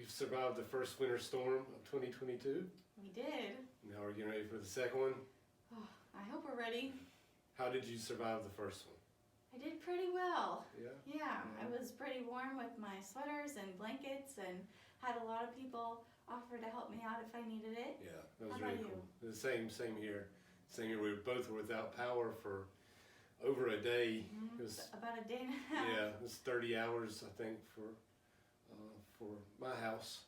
we've survived the first winter storm of 2022. We did. Now we're getting ready for the second one. Oh, I hope we're ready. How did you survive the first one? I did pretty well. Yeah? Yeah, I was pretty warm with my sweaters and blankets and had a lot of people offer to help me out if I needed it. Yeah, that was How really about cool. The same here. Same here. We both were without power for over a day. Mm-hmm. It was about a day and a half. Yeah, it was 30 hours, I think, for my house.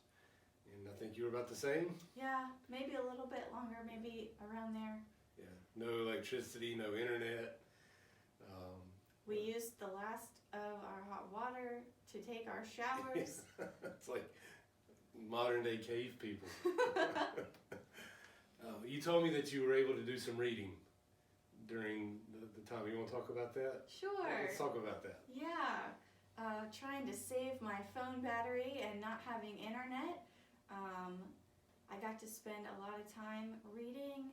And I think you were about the same? Yeah, maybe a little bit longer, maybe around there. Yeah, no electricity, no internet. We used the last of our hot water to take our showers. It's like modern day cave people. You told me that you were able to do some reading during the time. You want to talk about that? Sure. Let's talk about that. Yeah, trying to save my phone battery and not having internet. I got to spend a lot of time reading.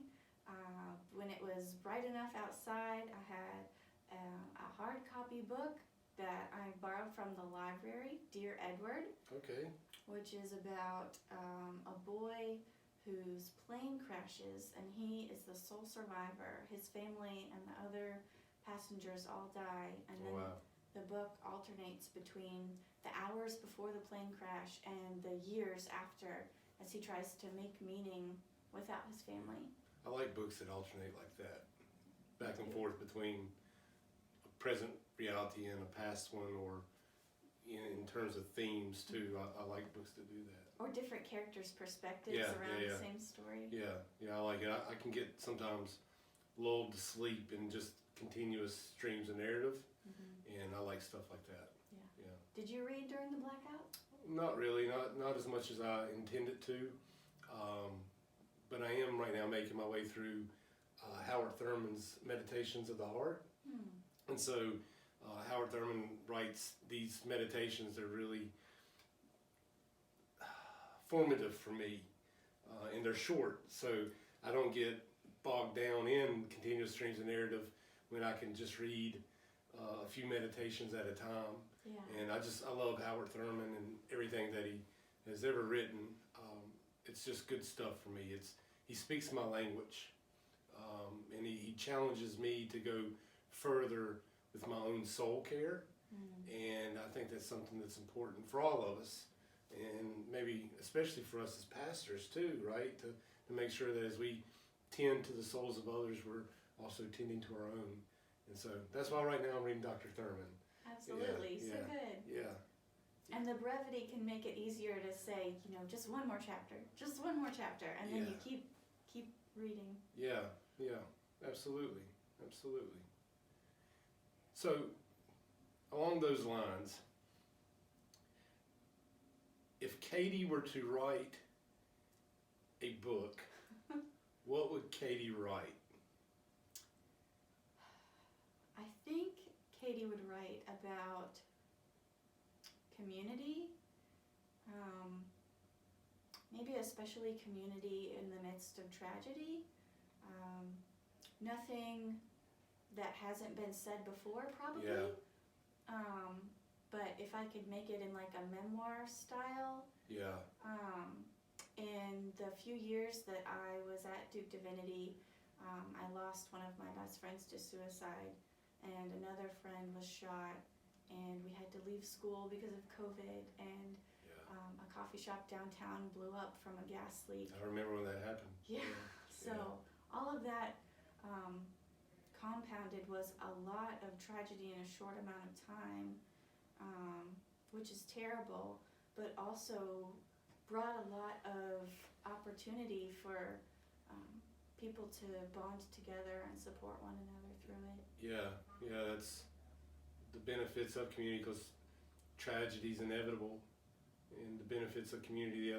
When it was bright enough outside, I had a hard copy book that I borrowed from the library, Dear Edward. Okay. Which is about a boy whose plane crashes and he is the sole survivor. His family and the other passengers all die, and then the book alternates between the hours before the plane crash and the years after as he tries to make meaning without his family. I like books that alternate like that, back and forth between a present reality and a past one, or in terms of themes too. I like books that do that. Or different characters' perspectives around the same story. Yeah, I like it. I can get sometimes lulled to sleep in just continuous streams of narrative, and I like stuff like that. Yeah. Did you read during the blackout? Not really, not as much as I intended to, but I am right now making my way through Howard Thurman's Meditations of the Heart. And so Howard Thurman writes these meditations that are really formative for me, and they're short, so I don't get bogged down in continuous streams of narrative when I can just read a few meditations at a time. And I love Howard Thurman and everything that he has ever written. It's just good stuff for me. He speaks my language, and he challenges me to go further with my own soul care, and I think that's something that's important for all of us, and maybe especially for us as pastors too, right? To make sure that as we tend to the souls of others, we're also tending to our own. And so that's why right now I'm reading Dr. Thurman. Absolutely, so good. Yeah. And the brevity can make it easier to say, just one more chapter, and then you keep reading. Yeah, absolutely. So, along those lines, if Katie were to write a book, what would Katie write? I think Katie would write about community, maybe especially community in the midst of tragedy. Nothing that hasn't been said before, probably. But if I could make it in like a memoir style. In the few years that I was at Duke Divinity, I lost one of my best friends to suicide, and another friend was shot, and we had to leave school because of COVID, and a coffee shop downtown blew up from a gas leak. I remember when that happened. So all of that compounded was a lot of tragedy in a short amount of time, which is terrible, but also brought a lot of opportunity for people to bond together and support one another through it. That's the benefits of community, because tragedy is inevitable, and the benefits of community.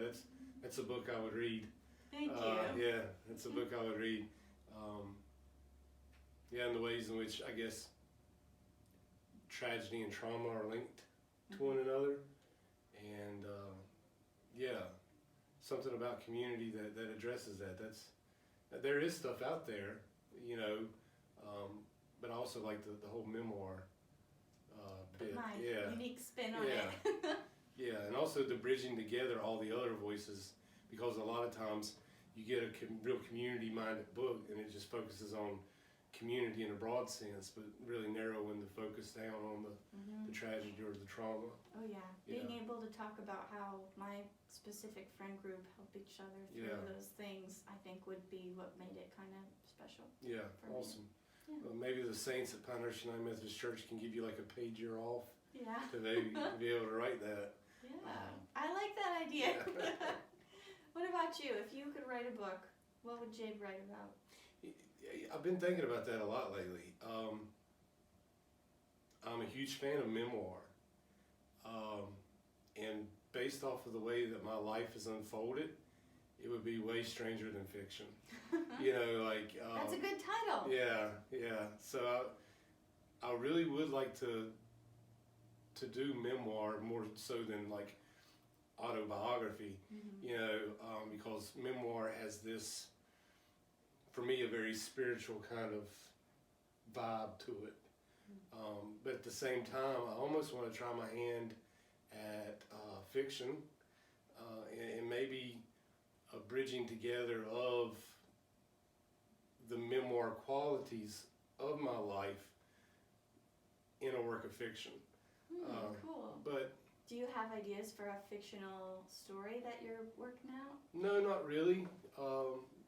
That's a book I would read. Thank you. That's a book I would read. And the ways in which I guess tragedy and trauma are linked to one another, and something about community that addresses that. There is stuff out there, but I also like the whole memoir bit. My unique spin on it. And also also the bridging together all the other voices, because a lot of times you get a real community-minded book and it just focuses on community in a broad sense, but really narrowing the focus down on the tragedy or the trauma. Oh yeah, being able to talk about how my specific friend group help each other through those things, I think would be what made it kind of special. Yeah, awesome. Yeah. Well, maybe the saints at Pioneer United Methodist Church can give you like a page year off Yeah. to maybe be able to write that. Yeah, I like that idea. What about you? If you could write a book, what would Jabe write about? I've been thinking about that a lot lately. I'm a huge fan of memoir. And based off of the way that my life has unfolded, it would be way stranger than fiction. That's a good title. Yeah. So I really would like to do memoir more so than like autobiography, because memoir has this, for me, a very spiritual kind of vibe to it. But at the same time, I almost want to try my hand at fiction, and maybe a bridging together of the memoir qualities of my life in a work of fiction. Cool. But do you have ideas for a fictional story that you're working out? no, not really.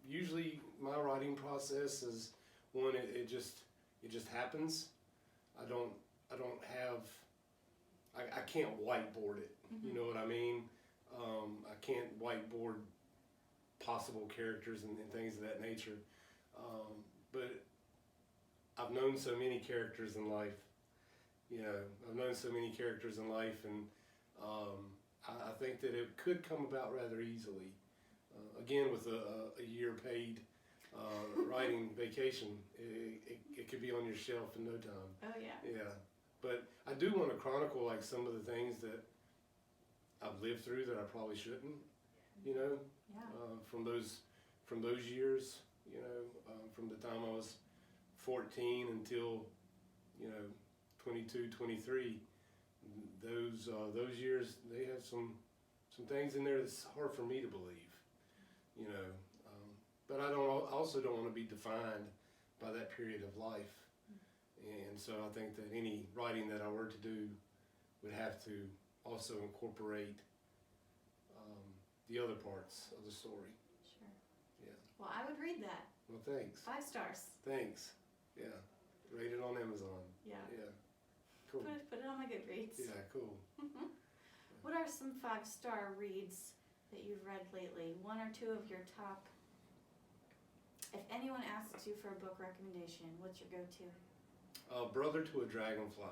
Usually my writing process is one, it just happens. I can't whiteboard it. You know what I mean? I can't whiteboard possible characters and things of that nature. But I've known so many characters in life. I've known so many characters in life, and I think that it could come about rather easily. Again, with a year paid writing vacation, it could be on your shelf in no time. Oh yeah. Yeah, but I do want to chronicle like some of the things that I've lived through that I probably shouldn't. Yeah. From those years, from the time I was 14 until 22, 23. Those years, they have some things in there that's hard for me to believe. But I also don't want to be defined by that period of life. And so I think that any writing that I were to do would have to also incorporate the other parts of the story. Sure. Yeah. Well, I would read that. Well, thanks. 5 stars. Thanks. Yeah. Rated on Amazon. Yeah. Yeah. Cool. Put it on my Goodreads. Yeah, cool. What are some 5-star reads that you've read lately? 1 or 2 of your top. If anyone asks you for a book recommendation, what's your go-to? Brother to a Dragonfly.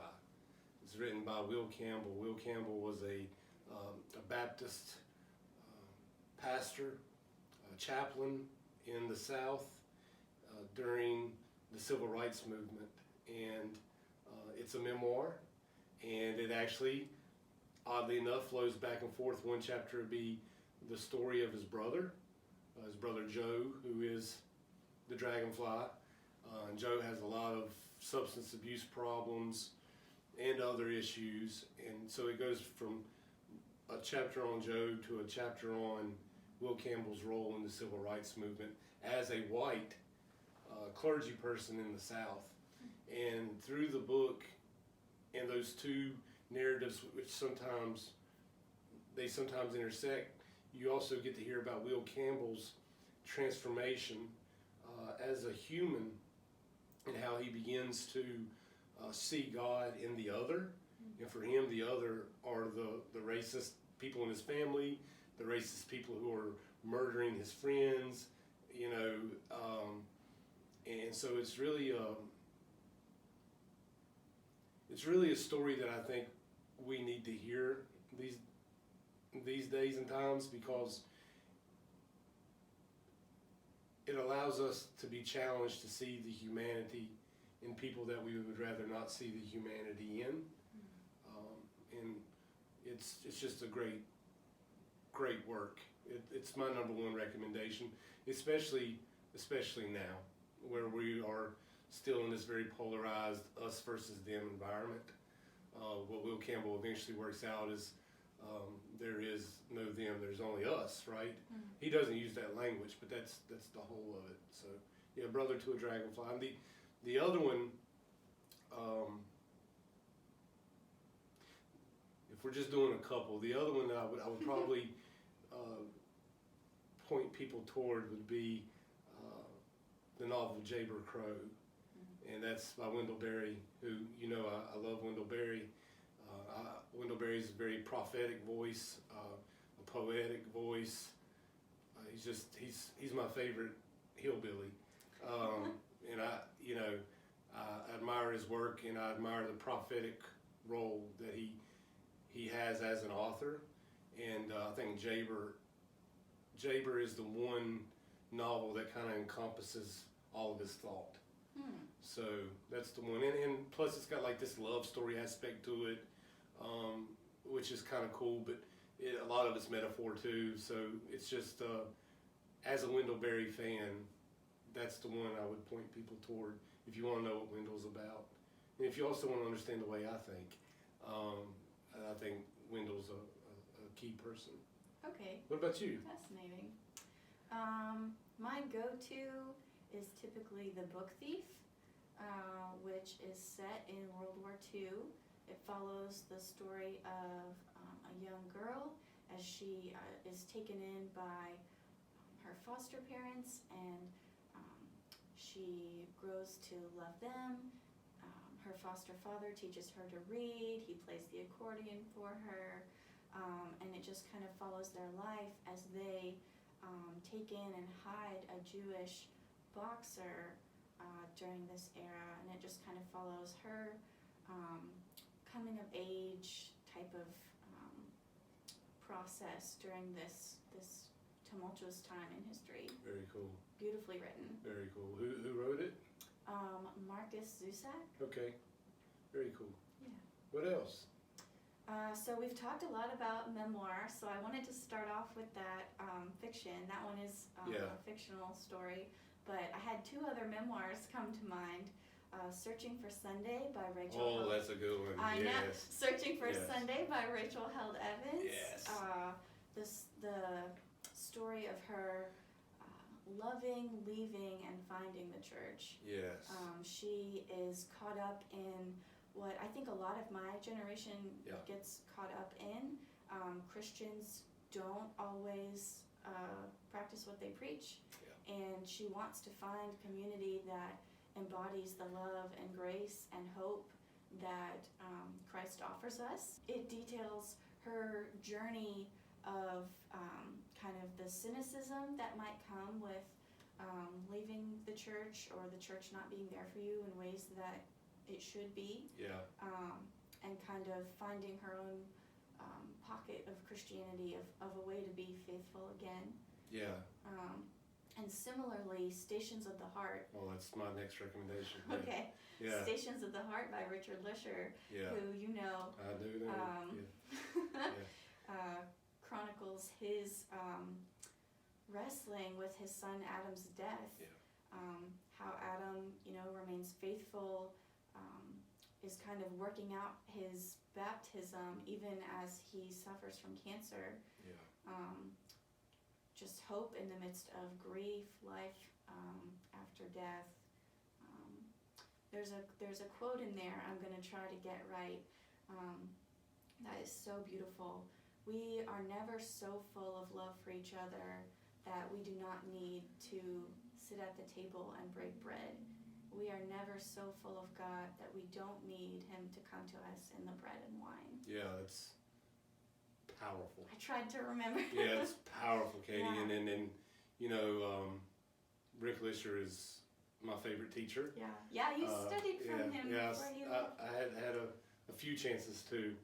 It's written by Will Campbell. Will Campbell was a Baptist pastor, chaplain in the South during the Civil Rights Movement. And it's a memoir, and it actually, oddly enough, flows back and forth. One chapter would be the story of his brother Joe, who is the Dragonfly. And Joe has a lot of substance abuse problems and other issues, and so it goes from a chapter on Joe to a chapter on Will Campbell's role in the Civil Rights Movement as a white clergy person in the South. And through the book and those two narratives, which sometimes intersect, you also get to hear about Will Campbell's transformation as a human, and how he begins to see God in the other. And for him, the other are the racist people in his family, the racist people who are murdering his friends, and so it's really a story that I think we need to hear these days and times, because it allows us to be challenged to see the humanity in people that we would rather not see the humanity in. And it's just a great work. It's my number one recommendation, especially now, where we are still in this very polarized us versus them environment. What Will Campbell eventually works out is there is no them, there's only us, right? Mm. He doesn't use that language, but that's the whole of it. So yeah, brother to a dragonfly. And the other one, if we're just doing a couple, the other one that I would probably point people toward would be the novel Jayber, and that's by Wendell Berry, who, you know, I love Wendell Berry. Wendell Berry's a very prophetic voice, a poetic voice. He's my favorite hillbilly, and I admire his work, and I admire the prophetic role that he has as an author. And I think Jayber is the one novel that kind of encompasses all of his thought. So that's the one, and plus it's got like this love story aspect to it, which is kind of cool, but a lot of it's metaphor too. So it's just, as a Wendell Berry fan, that's the one I would point people toward if you want to know what Wendell's about. And if you also want to understand the way I think Wendell's a key person. Okay. What about you? Fascinating. My go-to is typically The Book Thief, which is set in World War II. It follows the story of a young girl as she is taken in by her foster parents, and she grows to love them. Her foster father teaches her to read. He plays the accordion for her, and it just kind of follows their life as they take in and hide a Jewish boxer during this era, and it just kind of follows her coming of age type of process during this tumultuous time in history. Very cool. Beautifully written. Very cool. Who wrote it? Markus, Zusak. Okay. Very cool. Yeah. What else? So we've talked a lot about memoir, so I wanted to start off with that fiction. That one is a fictional story, but I had two other memoirs come to mind. Searching for Sunday by Rachel Held. That's a good one. I know. Searching for Yes. Sunday by Rachel Held Evans. Yes. The story of her loving, leaving, and finding the church. Yes. She is caught up in what I think a lot of my generation gets caught up in. Christians don't always practice what they preach, and she wants to find community that embodies the love and grace and hope that Christ offers us. It details her journey of kind of the cynicism that might come with leaving the church, or the church not being there for you in ways that it should be. Yeah. And kind of finding her own pocket of Christianity, of a way to be faithful again. Yeah. And similarly, Stations of the Heart. Well, that's my next recommendation. Okay. Yeah. Stations of the Heart by Richard Lischer, who you know. I do know. Chronicles his wrestling with his son Adam's death. Yeah. How Adam, remains faithful, is kind of working out his baptism even as he suffers from cancer. Yeah. Just hope in the midst of grief, life after death. There's a quote in there I'm going to try to get right that is so beautiful. We are never so full of love for each other that we do not need to sit at the table and break bread. We are never so full of God that we don't need Him to come to us in the bread and wine. Yeah, that's powerful. I tried to remember. Yeah, it's powerful, Katie. Yeah. And Rick Lischer is my favorite teacher. Yeah, you studied from him before he left. I had a few chances too,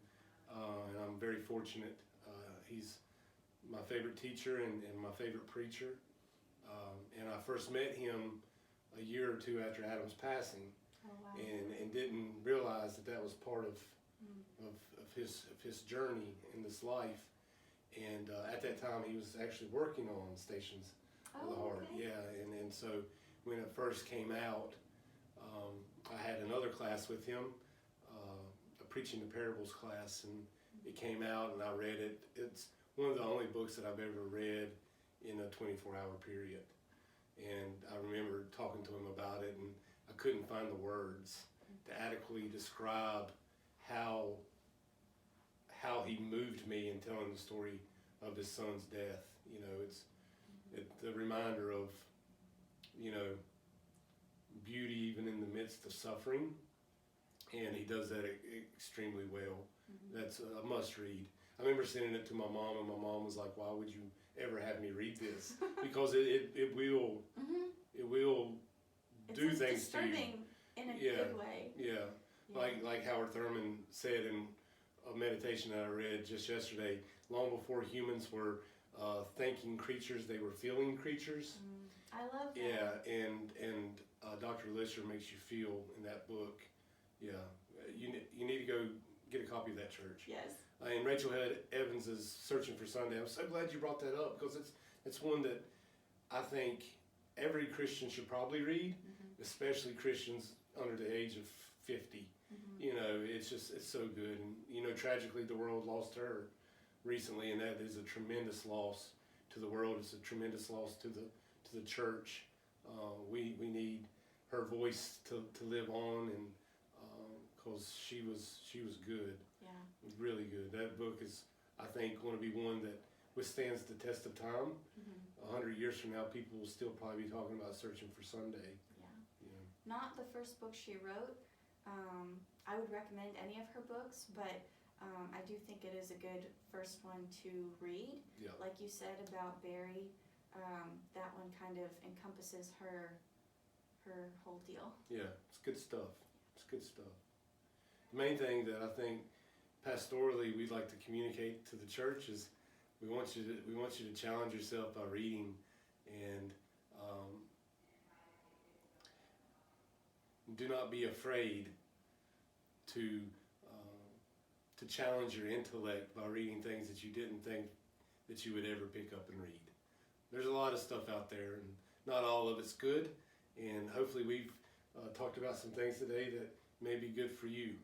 and I'm very fortunate. He's my favorite teacher and my favorite preacher. And I first met him a year or two after Adam's passing. Oh, wow. and didn't realize that was part of his journey in this life. And at that time, he was actually working on Stations of the Heart. Okay. Yeah, and so when it first came out, I had another class with him, a Preaching the Parables class, and it came out and I read it. It's one of the only books that I've ever read in a 24-hour period. And I remember talking to him about it, and I couldn't find the words to adequately describe how he moved me in telling the story of his son's death. You know, it's a reminder of, you know, beauty even in the midst of suffering, and he does that extremely well. That's a must read. I remember sending it to my mom, and my mom was like, "Why would you ever have me read this?" Because it will It's do like things to you. disturbing in a good way. Yeah. Like Howard Thurman said in a meditation that I read just yesterday. Long before humans were thinking creatures, they were feeling creatures. I love that. Yeah, and Dr. Lischer makes you feel in that book. Yeah, you need to go get a copy of that, Church. Yes. And Rachel Evans is Searching for Sunday. I'm so glad you brought that up, because it's one that I think every Christian should probably read, especially Christians under the age of 50. You know, it's so good. And, you know, tragically the world lost her recently, and that is a tremendous loss to the world. It's a tremendous loss to the church. We need her voice to live on, and because she was good. Yeah. Really good. That book is, I think, going to be one that withstands the test of time. 100 years from now, people will still probably be talking about Searching for Sunday. Yeah. Not the first book she wrote. I would recommend any of her books, but I do think it is a good first one to read. Yeah. Like you said about Barry, that one kind of encompasses her whole deal. Yeah, it's good stuff. It's good stuff. The main thing that I think pastorally we'd like to communicate to the church is we want you to challenge yourself by reading, and do not be afraid to challenge your intellect by reading things that you didn't think that you would ever pick up and read. There's a lot of stuff out there, and not all of it's good, and hopefully we've talked about some things today that may be good for you.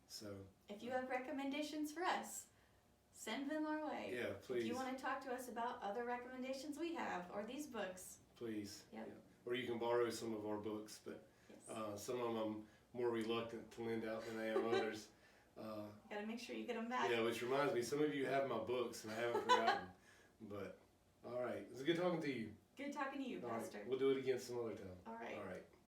So if you have recommendations for us, send them our way. Yeah, please. If you want to talk to us about other recommendations we have, or these books. Please. Yep. Yeah. Or you can borrow some of our books, but Yes. some of them I'm more reluctant to lend out than I am others. Gotta make sure you get them back. Yeah, which reminds me, some of you have my books, and I haven't forgotten. But, all right. It was good talking to you. Good talking to you, All right. Pastor. We'll do it again some other time. All right. All right.